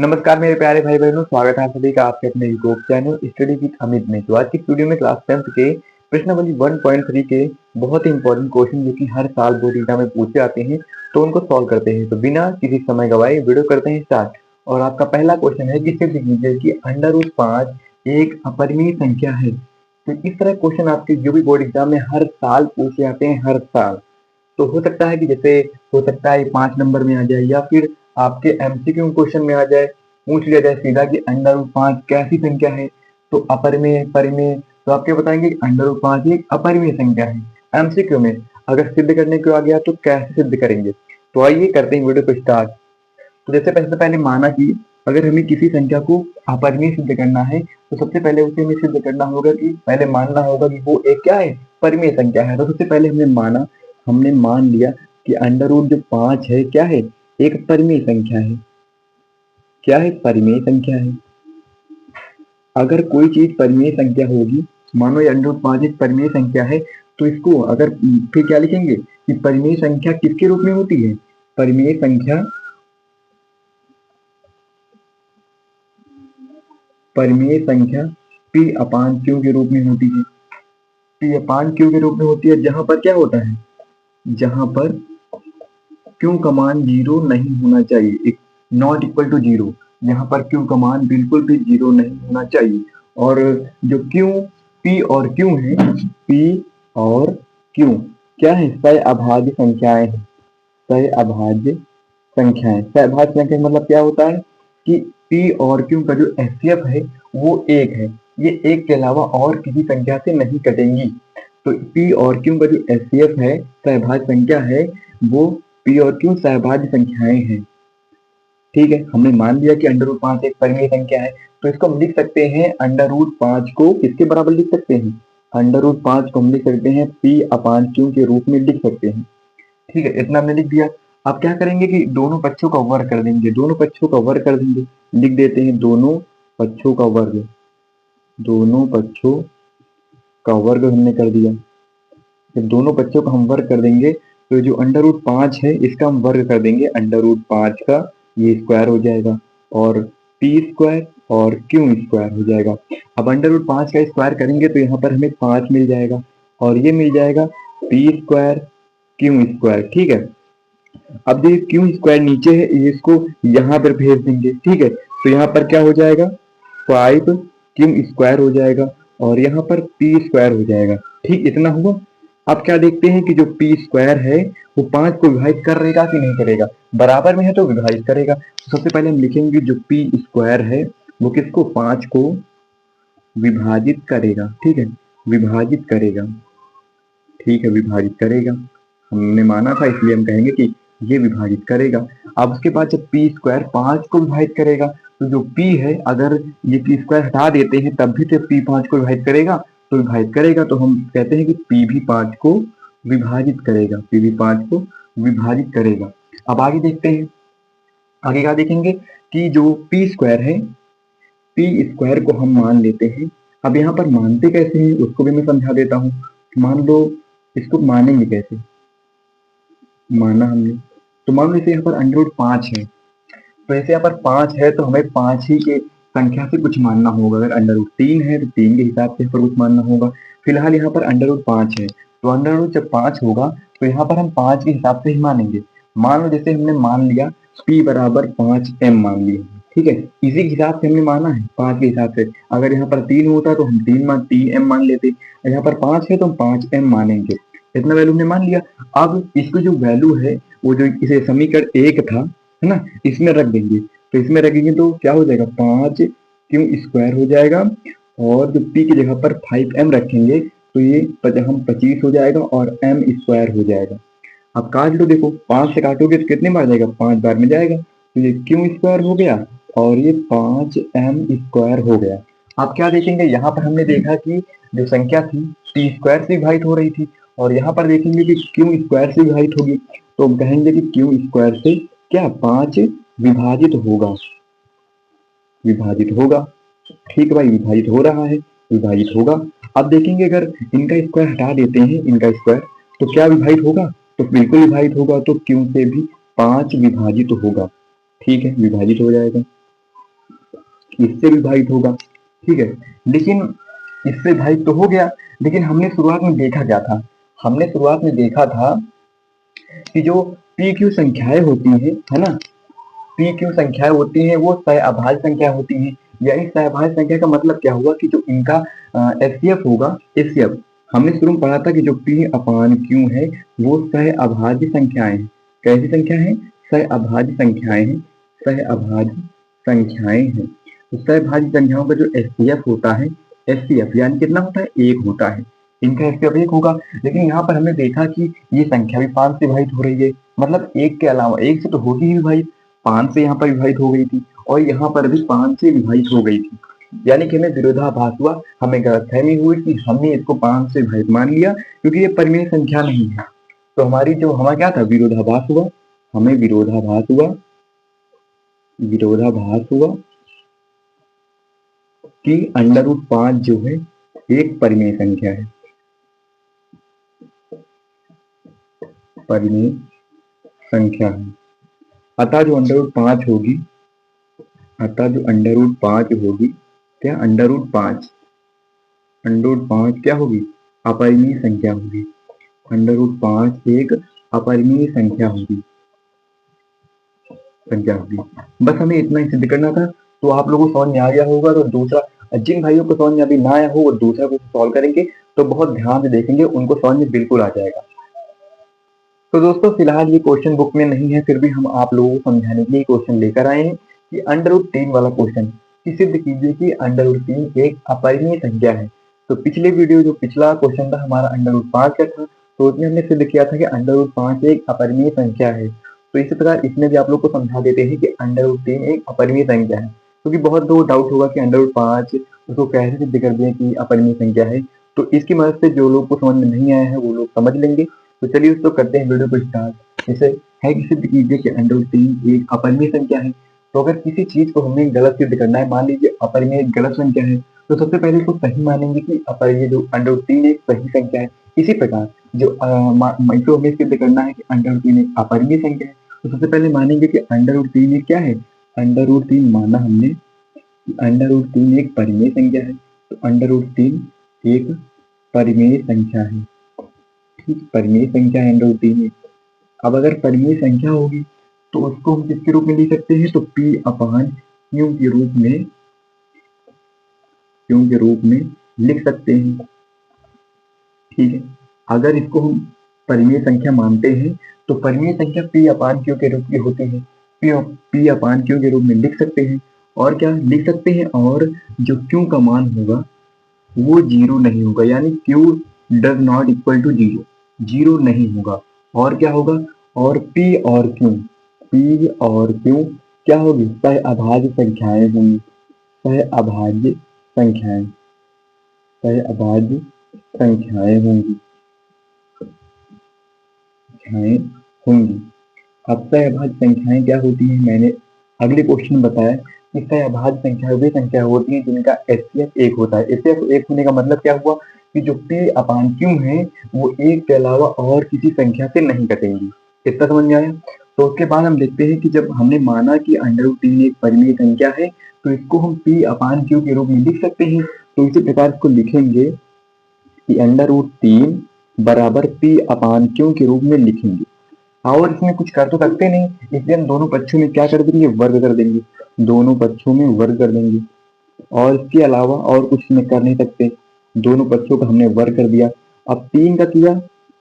नमस्कार मेरे प्यारे भाई बहनों, स्वागत है आप सभी का आपके अपने YouTube channel study with Amit में। तो आज की वीडियो में क्लास 10th के प्रश्नावली 1.3 के बहुत ही इंपॉर्टेंट क्वेश्चन जो कि हर साल बोर्ड एग्जाम में पूछे जाते हैं, तो उनको सॉल्व करते हैं। तो बिना किसी समय गवाए वीडियो करते हैं स्टार्ट। और आपका पहला क्वेश्चन है कि सिद्ध कीजिए कि √5 एक अपरिमेय संख्या है। तो इस तरह क्वेश्चन आपके जो भी बोर्ड एग्जाम में हर साल पूछे जाते हैं, हर साल। तो हो सकता है कि जैसे हो सकता है 5 नंबर में आ जाए, या फिर आपके एमसीक्यू क्वेश्चन में आ जाए, पूछ लिया जाए सीधा कि √5 कैसी संख्या है। तो अपरिमेय, परिमेय, तो आपके बताएंगे √5 एक अपरिमेय संख्या है। एमसीक्यू में अगर सिद्ध करने को आ गया तो कैसे सिद्ध करेंगे। तो आइए करते हैं वीडियो को स्टार्ट। तो जैसे सबसे पहले माना कि अगर हमें किसी संख्या को अपरिमेय सिद्ध करना है, तो सबसे पहले उसे हमें सिद्ध करना होगा कि पहले मानना होगा कि वो एक क्या है, परिमेय संख्या है। तो सबसे पहले हमने मान लिया कि √5 है क्या है, एक परिमेय संख्या है। क्या है, परिमेय संख्या है। अगर कोई चीज परिमेय संख्या होगी, मानो ये √5 एक परिमेय संख्या है, तो इसको अगर फिर क्या लिखेंगे कि परिमेय संख्या किसके रूप में होती है, परिमेय संख्या P/Q के रूप में होती है। P/Q के रूप में होती है, जहां पर क्या होता है, जहां पर Q का मान 0 नहीं होना चाहिए, एक नॉट इक्वल टू 0, यहाँ पर Q का मान बिल्कुल भी 0 नहीं होना चाहिए। और जो P और Q है, P और Q क्या है, सहअभाज्य संख्याएं हैं। सहअभाज्य संख्याएं, सहअभाज्य संख्या मतलब क्या होता है कि P और Q का जो एचसीएफ है वो एक है, ये एक के अलावा और किसी संख्या से नहीं कटेंगी। तो P और Q का जो एचसीएफ है, सहअभाज्य संख्या है, वो P और Q सहअभाज्य संख्याएं हैं। ठीक है, हमने मान लिया कि √5 एक परिमेय संख्या है, तो इसको हम लिख सकते हैं √5 को किसके बराबर लिख सकते हैं, √5 को हम लिख सकते हैं P/Q के रूप में लिख सकते हैं। ठीक है, इतना हमने लिख दिया। अब क्या करेंगे कि दोनों पक्षों का वर्ग कर देंगे, दोनों पक्षों का वर्ग कर देंगे। लिख देते हैं दोनों पक्षों का वर्ग, दोनों पक्षों का वर्ग हमने कर दिया। जब दोनों पक्षों का हम वर्ग कर देंगे तो जो √5 है इसका हम वर्ग कर देंगे, √5 का ये स्क्वायर हो जाएगा, और P² और Q² हो जाएगा। अब √5 का स्क्वायर करेंगे तो यहाँ पर हमें 5 मिल जाएगा, और ये मिल जाएगा P² Q²। ठीक है, अब जो Q² नीचे है इसको यहाँ पर भेज देंगे। ठीक है, तो यहाँ पर क्या हो जाएगा, 5Q² हो जाएगा, और यहाँ पर P² हो जाएगा। ठीक, इतना हुआ। अब क्या देखते हैं कि जो P² है वो 5 को विभाजित करेगा कि नहीं करेगा, बराबर में है तो विभाजित करेगा। तो सबसे पहले हम लिखेंगे जो P² है वो किसको, 5 को विभाजित करेगा। ठीक है, विभाजित करेगा। ठीक है, विभाजित करेगा, हमने माना था इसलिए हम कहेंगे कि ये विभाजित करेगा। अब उसके बाद जब P² 5 को विभाजित करेगा, तो जो P है अगर ये P² हटा देते हैं तब भी तो P 5 को विभाजित करेगा, तो विभाजित करेगा, तो हम कहते हैं कि P भी 5 को विभाजित करेगा, P भी 5 को विभाजित करेगा। अब आगे देखते हैं, आगे क्या देखेंगे कि जो P² है, P² को हम मान लेते हैं। अब यहाँ पर मानते कैसे हैं उसको भी मैं समझा देता हूँ। मान लो इसको मानेंगे कैसे, माना हमने, तो मान लो इसे यहाँ पर √5 है, तो ऐसे यहाँ पर 5 है तो हमें 5 ही के संख्या से कुछ मानना होगा। अगर √3 है तो 3 के हिसाब से पर कुछ मानना होगा। फिलहाल यहाँ पर √5 है, तो √ जब 5 होगा तो यहाँ पर हम 5 के हिसाब से ही मानेंगे। मान लो जैसे हमने मान लिया P बराबर 5m मान लिया। ठीक है, इसी के हिसाब से हमने माना है, 5 के हिसाब से। अगर यहाँ पर 3 होता तो हम 3m मान लेते, यहाँ पर 5 है तो हम 5m मानेंगे। इतना वैल्यू हमने मान लिया। अब इसको जो वैल्यू है वो जो इसे समीकरण 1 था, है ना, इसमें रख देंगे। तो इसमें रखेंगे तो क्या हो जाएगा, 5Q² हो जाएगा, और जो P की जगह पर 5m रखेंगे तो ये हम 25 हो जाएगा, और m² हो जाएगा। अब काट लो, देखो 5 से काटोगे तो कितने बार जाएगा, 5 बार में जाएगा, तो ये Q² हो गया और ये 5m² हो गया। अब क्या देखेंगे, यहाँ पर हमने देखा कि जो संख्या थी T² से विभाजित हो रही थी, और यहाँ पर देखेंगे कि Q² से विभाजित होगी, तो हम कहेंगे कि Q² से क्या 5 विभाजित होगा, विभाजित होगा। ठीक है भाई, विभाजित हो रहा है, विभाजित होगा। अब देखेंगे अगर इनका स्क्वायर हटा देते हैं, इनका स्क्वायर, तो क्या विभाजित होगा, तो बिल्कुल विभाजित होगा, तो Q से भी 5 विभाजित होगा। ठीक है, विभाजित हो जाएगा। इससे विभाजित होगा, ठीक है। लेकिन इससे विभाजित तो हो गया, लेकिन हमने शुरुआत में देखा क्या था, हमने शुरुआत में देखा था कि जो पी क्यू संख्याएं होती है ना, पी क्यू संख्याएं होती हैं वो सहअभाज्य संख्या होती हैं। यानी सहअभाज्य संख्या का मतलब क्या हुआ कि जो इनका एचसीएफ होगा, एचसीएफ हमने शुरू में पढ़ा था कि जो पी अपान क्यू है वो सहअभाज्य संख्याएं हैं। कैसी संख्या है? सहअभाज्य संख्याएं हैं, सहअभाज्य संख्याएं हैं। तो सहभाज्य संख्याओं का जो एचसीएफ होता है, एचसीएफ यानी कितना होता है? 1 होता है। इनका एचसीएफ 1 होगा। लेकिन यहाँ पर हमने देखा कि ये संख्या भी 5 से विभाजित हो रही है, मतलब 1 के अलावा 1 से तो होगी ही विभाजित, 5 से यहाँ पर विभाजित हो गई थी और यहाँ पर भी 5 से विभाजित हो गई थी। यानी कि हमें विरोधाभास हुआ, हमें गलतफहमी हुई कि हमने इसको 5 से विभाजित मान लिया क्योंकि ये परिमेय संख्या नहीं है। तो हमारी जो हमारा क्या था? विरोधाभास हुआ, हमें विरोधाभास हुआ, विरोधाभास हुआ कि √5 जो है एक परिमेय संख्या है, परिमेय संख्या है। अतः जो √5 होगी, अतः जो √5 होगी, क्या √5 क्या होगी? अपरिमेय संख्या होगी। √5 एक अपरिमेय संख्या होगी, बस हमें इतना ही सिद्ध करना था। तो आप लोगों को समझ में आ गया होगा। तो दूसरा, जिन भाइयों को समझ में अभी ना आया हो वो दूसरा क्वेश्चन सॉल्व करेंगे तो बहुत ध्यान से देखेंगे, उनको समझ में बिल्कुल आ जाएगा। तो दोस्तों फिलहाल ये क्वेश्चन बुक में नहीं है, फिर भी हम आप लोगों को समझाने के लिए क्वेश्चन लेकर आए हैं कि √3 वाला क्वेश्चन कि सिद्ध कीजिए कि √3 एक अपरिमेय संख्या है। तो पिछले वीडियो जो पिछला क्वेश्चन था हमारा √5 का था, तो उसमें हमने सिद्ध किया था कि √5 एक अपरिमेय संख्या है। तो इसी प्रकार इसमें भी आप लोग को समझा देते हैं कि √3 एक अपरिमेय संख्या है, क्योंकि बहुत लोग डाउट होगा कि √5 उसको कैसे सिद्ध कर दें कि अपरिमेय संख्या है। तो इसकी मदद से जो लोग को समझ में नहीं आया है वो लोग समझ लेंगे। तो चलिए उसको करते हैं वीडियो को स्टार्ट। जैसे है कि सिद्ध कीजिए कि √3 एक अपरिमेय संख्या है। तो अगर किसी चीज को हमें गलत सिद्ध करना है, मान लीजिए अपरिमेय एक गलत संख्या है, तो सबसे पहले इसको सही मानेंगे कि अपरिमेय जो √3 एक सही संख्या है। इसी प्रकार जो इसको हमें सिद्ध करना है कि √3 एक अपरिमेय संख्या है, तो सबसे पहले मानेंगे कि √3 एक क्या है? √3 माना हमने कि √3 एक परिमेय संख्या है, तो √3 एक परिमेय संख्या है, ठीक, परिमेय संख्या है √3 एक। अब अगर परिमेय संख्या होगी तो उसको हम किसके रूप में लिख सकते हैं? तो P अपान क्यू के रूप में, क्यू के रूप में लिख सकते हैं, ठीक है। अगर इसको हम परिमेय संख्या मानते हैं तो परिमेय संख्या P अपान क्यू के रूप की होती है, P अपान क्यू के रूप में लिख सकते हैं। और क्या लिख सकते हैं? और जो क्यू का मान होगा वो 0 नहीं होगा, यानी Q does not equal to 0, 0 नहीं होगा। और क्या होगा? और P और Q, P और Q क्या होगी? सहअभाज्य संख्याएं होंगी, सहअभाज्य संख्याएं, सहअभाज्य संख्याएं होंगी, संख्याएं होंगी। अब सहअभाज्य संख्याएं क्या होती हैं? मैंने अगले क्वेश्चन में बताया कि सहअभाज्य संख्या वे संख्या होती है जिनका एचसीएफ 1 होता है। एचसीएफ 1 होने का मतलब क्या हुआ कि जो P अपान Q है वो 1 के अलावा और किसी संख्या से नहीं कटेंगी। इतना समझ में आया? तो उसके बाद हम देखते हैं कि जब हमने माना कि √3 एक परिमेय संख्या है तो इसको हम P अपान Q के रूप में लिख सकते हैं। तो इसी प्रकार इसको लिखेंगे कि √3 बराबर P अपान Q के रूप में लिखेंगे। और इसमें कुछ कर तो सकते नहीं, इसलिए हम दोनों पक्षों में क्या कर देंगे? वर्ग कर देंगे, दोनों पक्षों में वर्ग कर देंगे। और इसके अलावा और कुछ में कर नहीं सकते, दोनों पक्षों का हमने वर्ग कर दिया। अब 3 का किया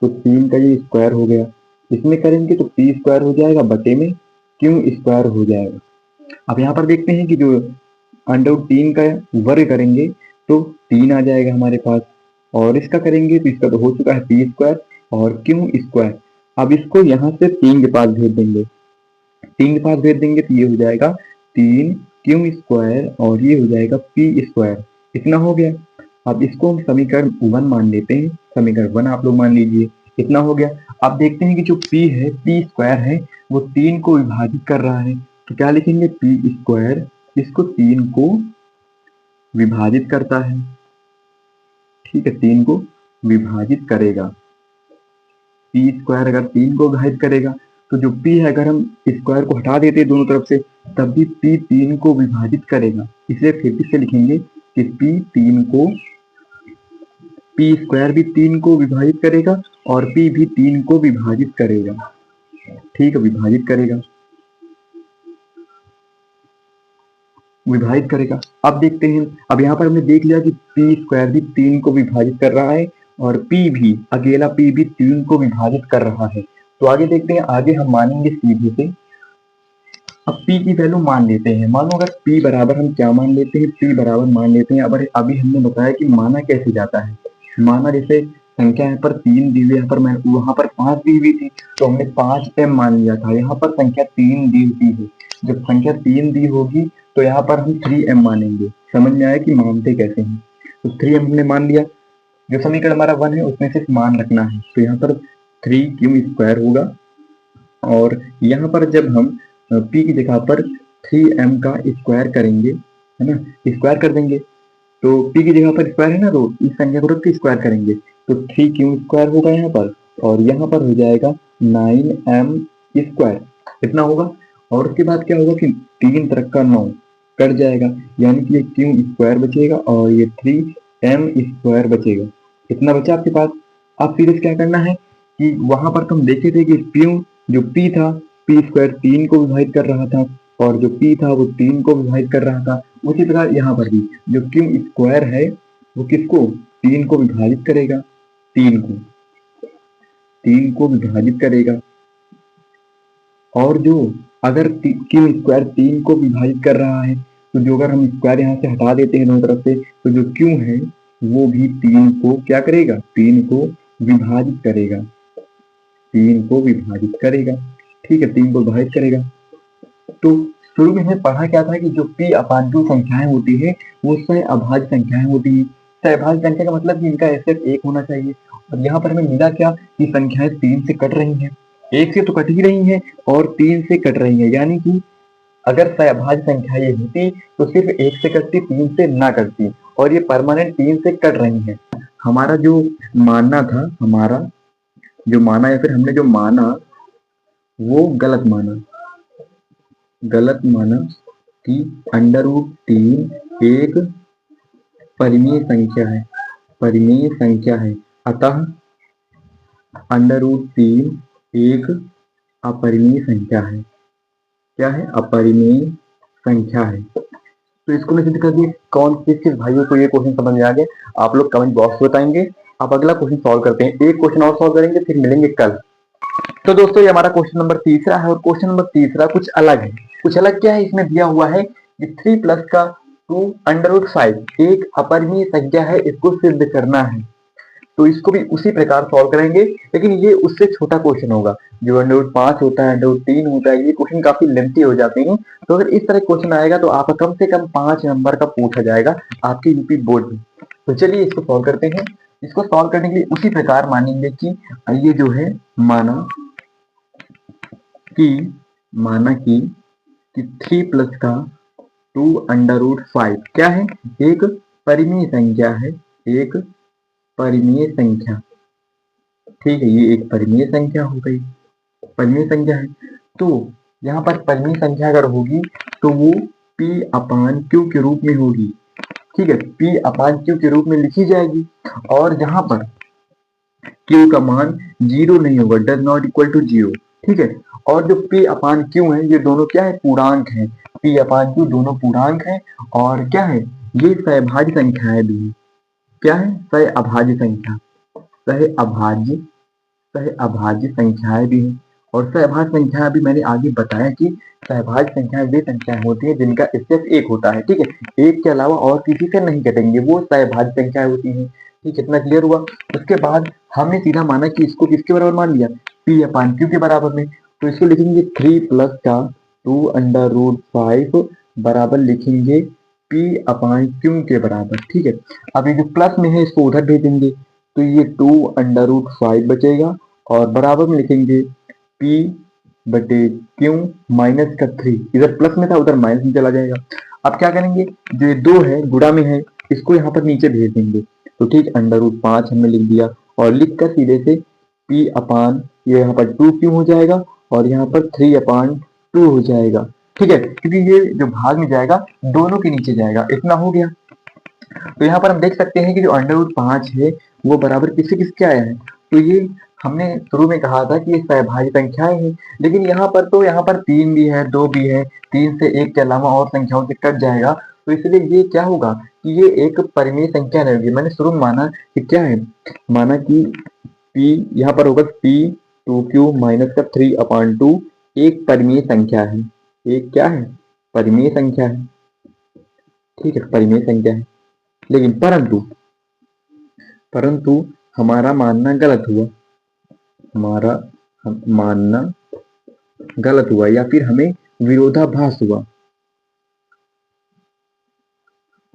तो 3 का ये स्क्वायर हो गया, इसमें करेंगे तो P स्क्वायर हो जाएगा बटे में Q स्क्वायर हो जाएगा। अब यहाँ पर देखते हैं कि जो √3 का वर्ग करेंगे तो 3 आ जाएगा हमारे पास, और इसका करेंगे तो इसका तो हो चुका है P स्क्वायर और Q स्क्वायर। अब इसको यहाँ से 3 के पास भेज देंगे, 3 के पास भेज देंगे तो ये हो जाएगा 3 Q स्क्वायर और ये हो जाएगा P स्क्वायर। इतना हो गया। अब इसको हम समीकरण 1 मान लेते हैं, समीकरण 1 आप लोग मान लीजिए, इतना हो गया। अब देखते हैं कि जो P है, P स्क्वायर है, वो 3 को विभाजित कर रहा है, तो क्या लिखेंगे? P स्क्वायर इसको 3 को विभाजित करता है, ठीक है, 3 को विभाजित करेगा। P स्क्वायर अगर 3 को विभाजित करेगा तो जो p है अगर हम स्क्वायर को हटा देते हैं दोनों तरफ से तब भी p 3 को विभाजित करेगा, इसलिए फिर से लिखेंगे कि p स्क्वायर भी 3 को विभाजित करेगा और p भी 3 को विभाजित करेगा। ठीक है, विभाजित करेगा। अब देखते हैं, अब यहाँ पर हमने देख लिया कि p स्क्वायर भी 3 को विभाजित कर रहा है और p भी, अकेला p भी 3 को विभाजित कर रहा है। तो आगे देखते हैं, आगे हम मानेंगे सीधे से। अब p की वैल्यू मान लेते हैं। मानो अगर p बराबर हम क्या मान लेते हैं, p बराबर मान लेते हैं, अब अभी हमने बताया कि माना कैसे जाता है। माना जैसे संख्या यहाँ पर 3 दी हुई, यहाँ पर मैं वहां पर 5 दी हुई थी तो हमने 5m मान लिया था। यहाँ पर संख्या 3 दी हुई है, जब संख्या 3 दी होगी तो यहाँ पर हम 3m मानेंगे। समझ में आया कि मानते कैसे हैं। तो 3m हमने मान लिया, जो समीकरण हमारा 1 है उसमें सिर्फ मान रखना है। तो यहाँ पर 3q स्क्वायर होगा और यहाँ पर जब हम p की जगह पर 3m का स्क्वायर करेंगे, है ना, स्क्वायर कर देंगे तो p की जगह पर स्क्वायर है ना, तो इस संख्या को रख के स्क्वायर करेंगे तो 3q स्क्वायर होगा यहाँ पर, और यहाँ पर हो जाएगा 9m स्क्वायर, इतना होगा। और उसके बाद क्या होगा कि 3 तरफ का 9 कट जाएगा, यानी कि ये q स्क्वायर बचेगा और ये 3m स्क्वायर बचेगा। इतना बचा आपके पास। अब फिर क्या करना है कि वहां पर तुम देखे थे कि जो p था, p स्क्वायर 3 को विभाजित कर रहा था और जो p था वो 3 को विभाजित कर रहा था। उसी प्रकार यहाँ पर भी जो q स्क्वायर है वो किसको, 3 को विभाजित करेगा, 3 को विभाजित करेगा। और जो अगर q स्क्वायर 3 को विभाजित कर रहा है तो जो अगर हम स्क्वायर यहाँ से हटा देते हैं दोनों तरफ से तो जो q है वो भी 3 को क्या करेगा, 3 को विभाजित करेगा, 3 को विभाजित करेगा। ठीक है, 3 को विभाजित करेगा। तो शुरू में हमने पढ़ा क्या था कि जो p अपान q संख्याएं होती है वो सहअभाज्य संख्याएं होती है। सहअभाज्य संख्या का मतलब कि इनका एसएफ 1 होना चाहिए। और यहाँ पर हमें मिला क्या कि संख्याएं 3 से कट रही हैं, 1 से तो कट ही रही हैं और 3 से कट रही हैं, यानी कि अगर सहअभाज्य संख्या ये होती तो सिर्फ 1 से कटती, 3 से ना कटती, और ये परमानेंट 3 से कट रही है। हमारा जो मानना था, हमारा जो माना या फिर हमने जो माना वो गलत माना कि √3 एक परिमेय संख्या है, अतः √3 एक अपरिमेय संख्या है। क्या है, अपरिमेय संख्या है। तो इसको मैं सिद्ध कर दिया। कौन किस भाइयों को ये क्वेश्चन समझ में आ गया, आप लोग कमेंट बॉक्स में बताएंगे। अब अगला क्वेश्चन सॉल्व करते हैं, एक क्वेश्चन और सॉल्व करेंगे फिर मिलेंगे कल। तो दोस्तों ये हमारा क्वेश्चन नंबर तीसरा है और क्वेश्चन नंबर तीसरा कुछ अलग है। कुछ अलग क्या है, इसमें दिया हुआ है कि 3 प्लस का 2√5 एक अपरिमेय संख्या है, इसको सिद्ध करना है। तो इसको भी उसी प्रकार सॉल्व करेंगे, लेकिन ये उससे छोटा क्वेश्चन होगा। जो √5 होता है, √3 होता है, ये क्वेश्चन काफी लेंथी हो जाते हैं। तो अगर इस तरह क्वेश्चन आएगा तो आपका कम से कम 5 नंबर का पूछा जाएगा आपके यूपी बोर्ड में। तो चलिए इसको सॉल्व करते हैं। इसको सॉल्व करने के लिए उसी प्रकार मानेंगे कि ये जो है माना कि 3 प्लस का 2√5 क्या है, एक परिमेय संख्या है, एक परिमेय संख्या। ठीक है, ये एक परिमेय संख्या हो गई, परिमेय संख्या है। तो यहाँ पर परिमेय संख्या अगर होगी तो वो p अपान q के रूप में होगी। ठीक है, p अपान q के रूप में लिखी जाएगी और जहां पर q का मान 0 नहीं होगा, डज नॉट इक्वल टू 0। ठीक है, और जो p अपान q है ये दोनों क्या है, पूर्णांक है। p अपान q दोनों पूर्णांक है और क्या है, ये सहअभाज्य संख्याएं भी है। क्या है, सहअभाज्य संख्या, सहअभाज्य संख्याएं भी है। और सहअभाज्य संख्या भी मैंने आगे बताया कि सहअभाज्य संख्याएं वे संख्याएं होती है जिनका एसएफ 1 होता है। ठीक है, 1 के अलावा और किसी से नहीं कटेंगे, वो सहअभाज्य संख्याएं होती हैं। ठीक है, इतना क्लियर हुआ। उसके बाद हमने सीधा माना कि इसको किसके बराबर मान लिया, p अपान q के बराबर में। तो इसको लिखेंगे 3 प्लस का 2√5 बराबर लिखेंगे p अपान q के बराबर। ठीक है, अब ये जो प्लस में है इसको उधर भेजेंगे तो ये 2√5 बचेगा और बराबर में लिखेंगे p बटे q माइनस का 3, इधर प्लस में था उधर माइनस में चला जाएगा। अब क्या करेंगे, जो ये 2 है गुणा में है इसको यहाँ पर नीचे भेज देंगे। तो ठीक, √5 हमने लिख दिया और लिख कर सीधे से p अपान ये यहाँ पर 2q हो जाएगा और यहाँ पर 3/2 हो जाएगा। ठीक है, क्योंकि ये जो भाग में जाएगा दोनों के नीचे जाएगा। इतना हो गया। तो यहाँ पर हम देख सकते हैं कि जो √5 है वो बराबर किससे किसके आया है। तो ये हमने शुरू में कहा था कि ये सहभाज्य संख्याएं हैं, लेकिन यहाँ पर तो यहाँ पर 3 भी है, 2 भी है, 3 से 1 के अलावा और संख्याओं से कट जाएगा। तो इसलिए ये क्या होगा कि ये एक परिमेय संख्या नहीं होगी। मैंने शुरू में माना कि क्या है, माना कि p यहाँ पर होगा p2q माइनस का 3/2 एक परिमेय संख्या है। एक क्या है, परिमेय संख्या है। ठीक है, परिमेय संख्या है। लेकिन परंतु हमारा मानना गलत हुआ। हमारा मानना गलत हुआ या फिर हमें विरोधाभास हुआ।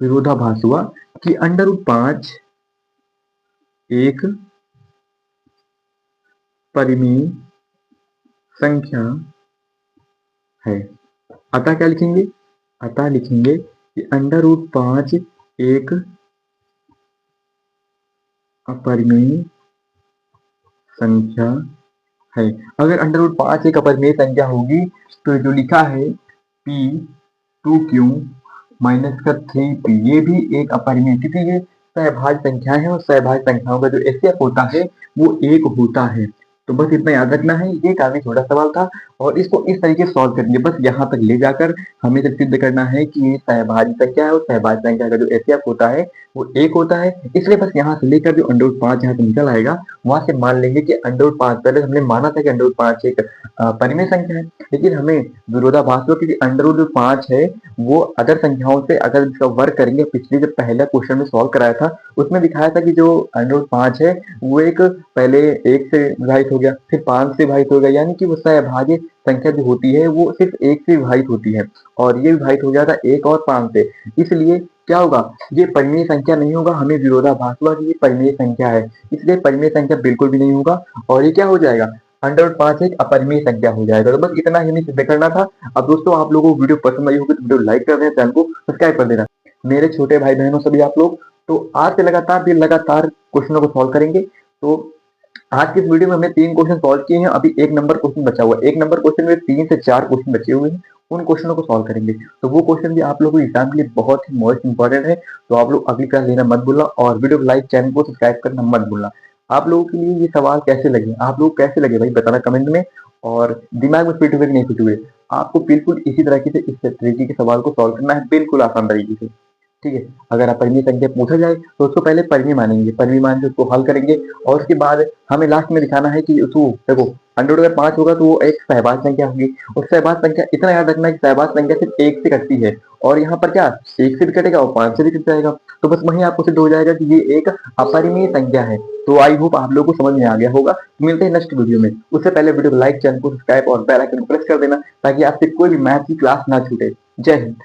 विरोधाभास हुआ कि √5 एक परिमेय संख्या है। अतः क्या लिखेंगे, अतः लिखेंगे कि √5 एक अपरिमेय संख्या है। अगर √5 एक अपरिमेय संख्या होगी तो जो लिखा है p2q माइनस का 3p ये भी एक अपरिमेय, क्योंकि ये सहभाज्य संख्या है और सहभाज्य संख्याओं का जो एचसीएफ होता है वो 1 होता है। तो बस इतना याद रखना है। ये काफी छोटा सवाल था और इसको इस तरीके से सॉल्व करेंगे। बस यहाँ तक ले जाकर हमें सिर्फ सिद्ध करना है कि ये सहभाज्य संख्या है और सहभाज्य संख्या का जो एचसीएफ होता है वो 1 होता है। इसलिए बस यहाँ से लेकर जो √5 यहाँ से निकल आएगा वहां से मान लेंगे कि √5, पहले हमने माना था कि √5 एक परिमेय संख्या है, लेकिन हमें विरोधाभास हुआ क्योंकि √5 है वो अदर संख्याओं से अगर इसका वर्ग करेंगे। पिछले जो पहला क्वेश्चन में सॉल्व कराया था उसमें दिखाया था कि जो √5 है वो एक पहले 1 से विभाजित हो गया, फिर 5 से विभाजित हो गया, यानी कि वो सहभाज्य संख्या जो होती है वो सिर्फ 1 से विभाजित होती है और ये विभाजित हो गया था 1 और 5 से। इसलिए क्या होगा, ये परिमेय संख्या नहीं होगा। हमें विरोधाभास हुआ कि ये परिमेय संख्या है, इसलिए परिमेय संख्या बिल्कुल भी नहीं होगा और ये क्या हो जाएगा, √5 एक अपरिमेय संख्या हो जाएगा। तो बस इतना ही हमें सिद्ध करना था। अब दोस्तों आप लोगों को वीडियो पसंद आई होगी तो वीडियो लाइक कर देना, चैनल को सब्सक्राइब कर देना। मेरे छोटे भाई बहनों सभी आप लोग, तो आज से लगातार क्वेश्चनों को सॉल्व करेंगे। तो आज की इस वीडियो में हमने 3 क्वेश्चन सॉल्व किए हैं। अभी 1 नंबर क्वेश्चन बचा हुआ है। 1 नंबर क्वेश्चन में 3 से 4 क्वेश्चन बचे हुए हैं, उन क्वेश्चनों को सॉल्व करेंगे। तो वो क्वेश्चन भी आप लोगों को एग्जाम के लिए बहुत ही मोस्ट इंपॉर्टेंट है। तो आप लोग अगली क्लास लेना मत भूलना और वीडियो को लाइक, चैनल को सब्सक्राइब करना मत भूलना। आप लोगों के लिए ये सवाल कैसे लगे, आप लोग कैसे लगे भाई बताना कमेंट में। और दिमाग में फिट हुए कि नहीं फिट हुए, आपको बिल्कुल इसी तरीके से इस तरीके के सवाल को सॉल्व करना है, बिल्कुल आसान तरीके से। ठीक है, अगर आप परिमेय संख्या पूछा जाए तो उसको पहले परिमेय मानेंगे, परिमेय मान के उसको हल करेंगे और उसके बाद हमें लास्ट में दिखाना है कि उसको देखो अगर 5 होगा तो वो एक सहभाज्य संख्या होगी और सहभाज्य संख्या इतना याद रखना है कि सहभाज्य संख्या सिर्फ 1 से कटती है और यहाँ पर क्या 1 से भी कटेगा और 5 से भी कट जाएगा। तो बस वहीं आपको सिद्ध हो जाएगा कि ये एक अपरिमेय संख्या है। तो आई होप आप लोगों को समझ में आ गया होगा। मिलते हैं नेक्स्ट वीडियो में। उससे पहले वीडियो को लाइक, चैनल को सब्सक्राइब और बेल आइकन को प्रेस कर देना ताकि आपसे कोई भी मैथ की क्लास ना छूटे। जय हिंद।